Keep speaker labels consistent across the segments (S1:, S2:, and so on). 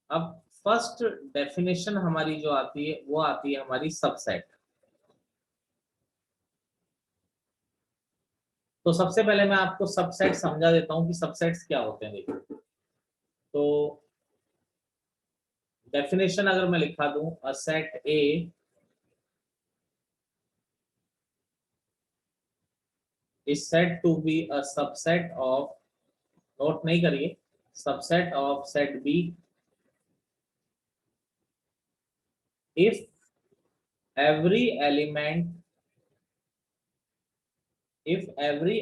S1: अब first definition हमारी जो आती है वो आती है हमारी सबसेट। तो सबसे पहले मैं आपको सबसेट समझा देता हूं कि सबसेट्स क्या होते हैं। देखिए, तो डेफिनेशन अगर मैं लिखा दूं, a set A is said to be a subset of, note नहीं करिए, subset of set B if every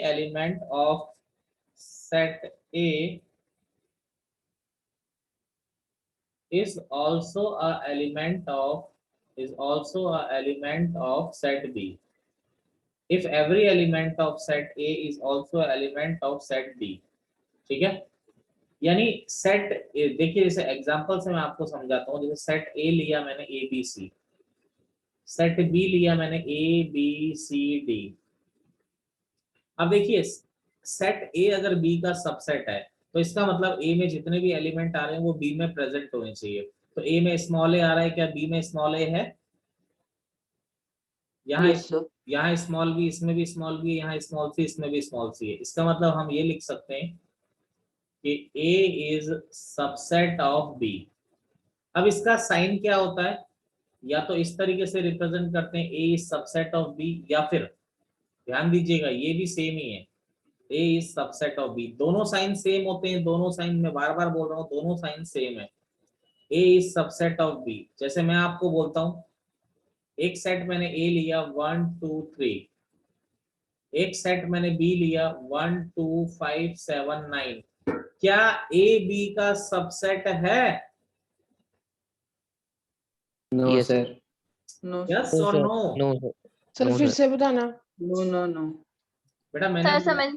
S1: element of set A is also a element of set B. If every element of set A is also an element of set B. ठीक है, यानी set ए, देखिए जैसे example से मैं आपको समझाता हूँ। जैसे सेट ए लिया मैंने A B C, set B लिया मैंने ए बी सी डी। अब देखिए, सेट ए अगर बी का सबसेट है तो इसका मतलब ए में जितने भी एलिमेंट आ रहे हैं वो बी में प्रेजेंट होने चाहिए। तो ए में स्मॉल ए आ रहा है, क्या बी में स्मॉल ए है? यहाँ
S2: यस सर।
S1: यहाँ स्मॉल बी, इसमें भी स्मॉल बी, यहाँ स्मॉल सी, इसमें भी स्मॉल सी है। इसका मतलब हम ये लिख सकते हैं कि ए इज सबसेट ऑफ बी। अब इसका साइन क्या होता है? या तो इस तरीके से रिप्रेजेंट करते हैं, ए इज सबसेट ऑफ बी, या फिर ध्यान दीजिएगा ये भी सेम ही है, ए इज सबसेट ऑफ बी। दोनों साइन सेम होते हैं, दोनों साइन में बार बार बोल रहा हूँ, दोनों साइन सेम है। ए इज सबसेट ऑफ बी। जैसे मैं आपको बोलता हूँ, एक सेट मैंने ए लिया 1 2 3, एक सेट मैंने बी लिया 1 2 5 7 9। क्या ए बी का सबसेट है?
S3: No sir.
S2: No
S1: yes
S3: no
S1: और
S3: sir.
S1: No?
S3: No sir.
S4: Sir
S3: no
S4: फिर
S3: सर।
S4: से बताना।
S2: No no no.
S1: बेटा मैंने
S5: सर समझ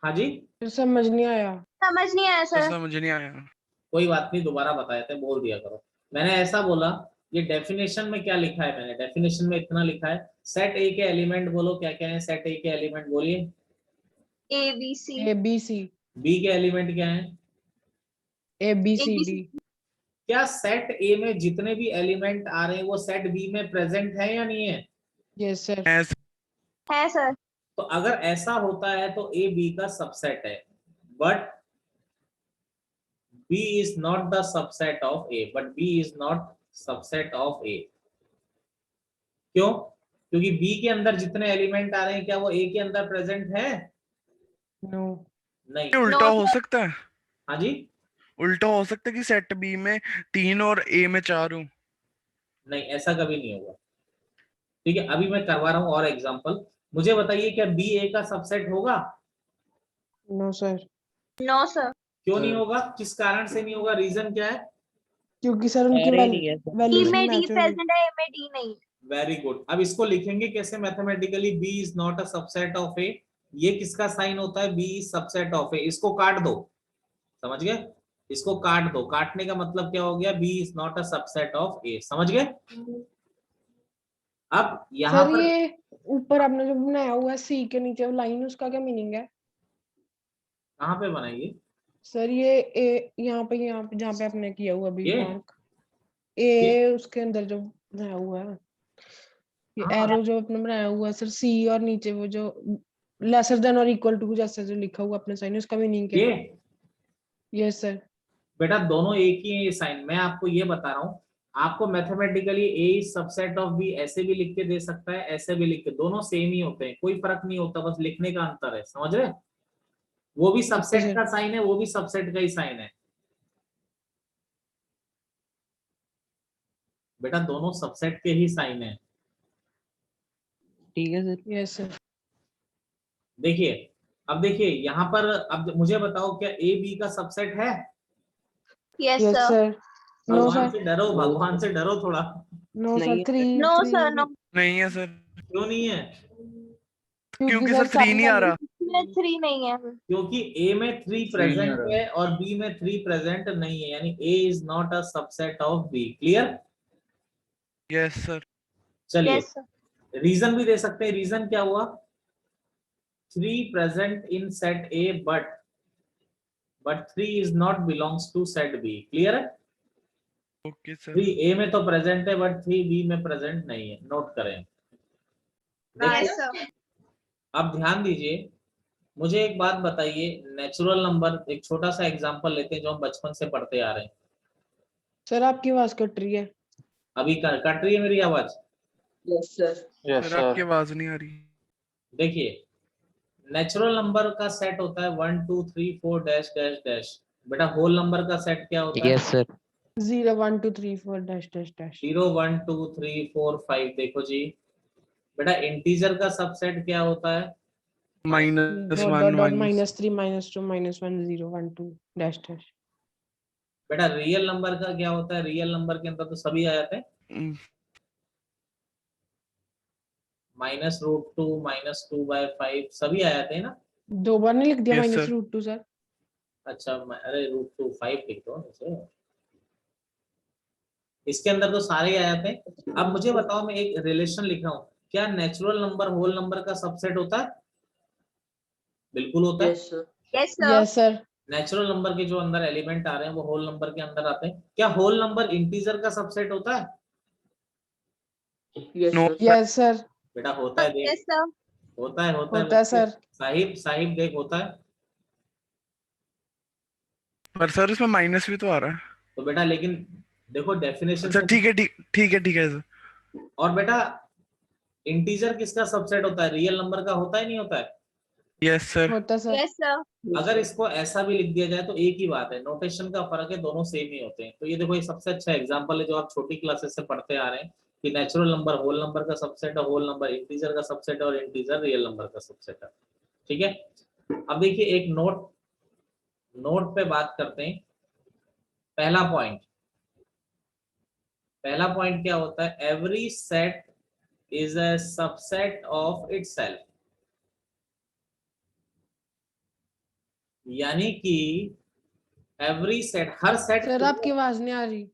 S1: हाँ जी,
S4: फिर समझ नहीं आया।
S5: नहीं आया सर।
S6: समझ नहीं आया।
S1: कोई बात नहीं, दोबारा बता देते, बोल दिया करो। मैंने ऐसा बोला, ये डेफिनेशन में क्या लिखा है? मैंने डेफिनेशन में इतना लिखा है, सेट ए के एलिमेंट बोलो क्या क्या है? सेट ए के एलिमेंट बोलिए।
S5: A B C.
S4: A B C.
S1: B के एलिमेंट क्या है?
S4: A B C D.
S1: क्या सेट ए में जितने भी एलिमेंट आ रहे हैं वो सेट बी में प्रेजेंट है या नहीं है?
S4: Yes sir.
S5: है सर।
S1: तो अगर ऐसा होता है तो ए बी का सबसेट है, but B is not the subset of A. But B is not subset of A. क्यों? क्योंकि बी के अंदर जितने एलिमेंट आ रहे हैं क्या वो ए के अंदर प्रेजेंट है?
S4: नो।
S1: नहीं।
S6: उल्टा हो सकता है।
S1: हाँ जी,
S6: उल्टा हो सकता है कि सेट बी में 3 और ए में 4 हो।
S1: नहीं ऐसा कभी नहीं होगा। ठीक है, अभी मैं करवा रहा हूं और एग्जांपल। मुझे बताइए, क्या बी ए का सबसेट होगा?
S4: No sir.
S5: No sir.
S1: क्यों नहीं होगा? किस कारण से नहीं होगा? रीजन क्या है?
S4: क्योंकि सर उनकी
S3: Array नहीं है सर।
S5: ई
S4: वैल्यूज
S5: में डी
S4: मैच होंगी।
S5: प्रेजेंट है, ए में डी नहीं।
S1: Very good. अब इसको लिखेंगे कैसे mathematically? B is not a subset of A. ये किसका साइन होता है? B is subset of A. इसको काट दो, समझ गए? इसको काट दो। काटने का मतलब क्या हो गया? B is not a subset of A. समझ गए? अब यहाँ
S4: सर
S1: पर
S4: ये ऊपर आपने जो बनाया हुआ है सी के नीचे लाइन, उसका क्या मीनिंग है?
S1: कहाँ पे बनाइए?
S4: सर ये ए यहाँ पे जहाँ पे आपने किया हुआ अभी
S1: ये?
S4: मार्क, ए उसके अंदर जो बनाया हुआ है, ये
S1: हाँ।
S4: एरो जो आपने बनाया हुआ है सर, सी और नीचे वो जो लेसर देन और इक्वल टू जैसा जो लिखा हुआ अपने साइन, उसका मीनिंग क्या
S1: ये
S4: है? Yes sir.
S1: बेटा दोनों एक ही है, ये साइन। मैं आपको ये बता रहा हूँ, आपको mathematically A is subset of B ऐसे भी लिख के दे सकता है, ऐसे भी लिख के, दोनों सेम ही होते हैं, कोई फर्क नहीं होता, बस लिखने का अंतर है। समझ रहे? वो भी सबसेट
S4: सर।
S1: का साइन है, वो भी सबसेट का ही साइन है। बेटा दोनों सबसेट के ही साइन है।
S3: ठीक है सर।
S4: Yes sir.
S1: देखिए, अब देखिए यहाँ पर, अब मुझे बताओ क्या ए बी का सबसेट है?
S5: Yes
S4: yes
S5: sir.
S4: Sir. No
S1: भगवान
S4: सर।
S1: से डरो, भगवान से डरो थोड़ा।
S4: नो
S3: नहीं
S4: सर।
S3: है।
S5: No sir. नो।
S6: नहीं है सर,
S1: क्यों नहीं है?
S6: क्योंकि सर 3 नहीं आ रहा।
S5: इसमें 3 नहीं है।
S1: क्योंकि ए में 3 प्रेजेंट है और बी में 3 प्रेजेंट नहीं है, यानी A is not a subset of B. Clear?
S6: Yes sir.
S1: चलिए,
S5: यस सर।
S1: रीजन भी दे सकते हैं। रीजन क्या हुआ? 3 present in set A, but 3 is not belongs to set B. Clear है?
S6: Okay sir.
S1: 3 ए में तो प्रेजेंट है बट 3 बी में प्रेजेंट नहीं है, नोट करें।
S5: यस
S1: देखिए,
S5: सर।
S1: अब ध्यान दीजिए, मुझे एक बात बताइए, नेचुरल नंबर, एक छोटा सा एग्जांपल लेते हैं जो हम बचपन से पढ़ते आ रहे हैं।
S4: सर आपकी आवाज कट रही है।
S1: अभी कट रही है मेरी आवाज?
S2: Yes sir.
S6: सर आपकी आवाज नहीं आ रही।
S1: देखिए, नेचुरल नंबर का सेट होता है 1 2 3 4 डैश डैश डैश। बेटा होल नंबर का सेट क्या होता है?
S3: Yes sir
S4: 0 1 2 3 4 dash dash dash.
S1: 0 1 2 3 4 5। देखो जी, बेटा इंटीजर का सबसेट क्या होता है?
S6: Minus
S4: dot
S6: 1
S4: dot dot
S6: minus
S4: -3 -2 -1 0 1 2 dash dash.
S1: बेटा रियल नंबर का क्या होता है? रियल नंबर के अंदर तो सभी आ जाते हैं, -√2 -2/5 सभी आ जाते हैं ना।
S4: दो बार नहीं लिख दिया
S6: Yes, sir.
S4: -√2 सर।
S1: अच्छा, अरे √2 5 लिख दो इसे। इसके अंदर तो सारे ही आ जाते हैं। अब मुझे बताओ, मैं एक रिलेशन लिख रहा हूँ, क्या नेचुरल नंबर होल नंबर का सबसेट होता है? बिल्कुल होता है।
S2: Yes sir.
S5: Yes sir.
S4: Yes sir.
S1: Natural number के जो अंदर एलिमेंट आ रहे हैं वो होल नंबर के अंदर आते हैं। क्या होल नंबर इंटीजर का सबसेट होता है?
S2: Yes
S6: No.
S2: Sir.
S4: Yes sir.
S1: बेटा होता है, देख।
S5: Yes sir.
S1: होता है
S4: होता है
S1: बच्चे।
S4: सर।
S1: साहिब साहिब देख, होता है।
S6: पर सर इसमें माइनस भी तो आ रहा है।
S1: तो बेटा लेकिन देखो डेफिनेशन
S6: अच्छा
S1: से।
S6: ठीक है ठीक है सर।
S1: और बेटा इंटीजर किसका सबसेट होता है? रियल नंबर का होता है, नहीं होता है?
S6: Yes sir.
S4: होता है सर।
S5: Yes sir.
S1: अगर इसको ऐसा भी लिख दिया जाए तो एक ही बात है, नोटेशन का फर्क है, दोनों सेम ही होते हैं। तो ये देखो, ये सबसे अच्छा एग्जांपल है जो आप छोटी क्लासेस से पढ़ते आ रहे हैं कि नेचुरल नंबर होल नंबर का सबसेट है, होल नंबर इंटीजर का सबसेट है, और इंटीजर रियल नंबर का सबसेट है। ठीक है, अब देखिए एक नोट पे बात करते हैं। पहला पॉइंट क्या होता है? Every set is a subset of itself. यानी कि एवरी सेट, हर सेट।
S4: सर आपकी आवाज नहीं आ रही।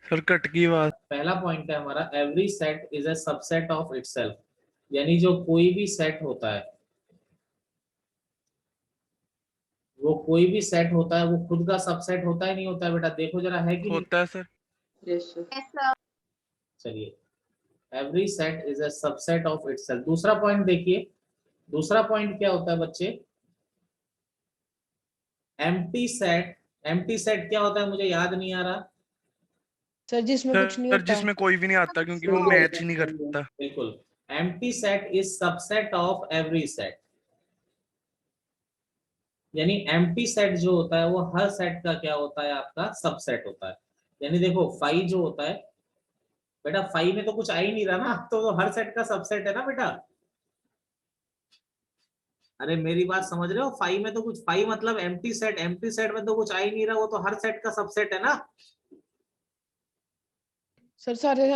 S6: सर कट की आवाज।
S1: पहला पॉइंट है हमारा, every set is a subset of itself. यानी जो कोई भी सेट होता है, वो कोई भी सेट होता है वो खुद का सबसेट होता है, नहीं होता है? बेटा देखो जरा, है कि नहीं?
S6: होता है sir.
S2: Yes sir.
S5: Yes sir.
S1: चलिए, every set is a subset of itself. दूसरा पॉइंट देखिए, दूसरा पॉइंट क्या होता है बच्चे? एम्प्टी सेट क्या होता है? मुझे याद नहीं आ रहा।
S4: सर जिसमें कुछ नहीं
S6: सर
S4: होता।
S6: जिसमें कोई भी नहीं आता क्योंकि वो मैच ही नहीं करता।
S1: बिल्कुल, empty set is subset of every set. यानी एम्प्टी सेट जो होता है वो हर सेट का क्या होता है? आपका सबसेट होता है। यानी देखो 5 जो होता है, बेटा 5 में तो कुछ आ ही नहीं रहा ना, तो वो हर सेट का सबसेट है ना बेटा। अरे मेरी बात समझ रहे हो? 5 में तो कुछ, 5 मतलब एम्प्टी सेट में तो कुछ आ ही नहीं रहा, वो तो हर सेट का सबसेट है ना।
S4: सर सारे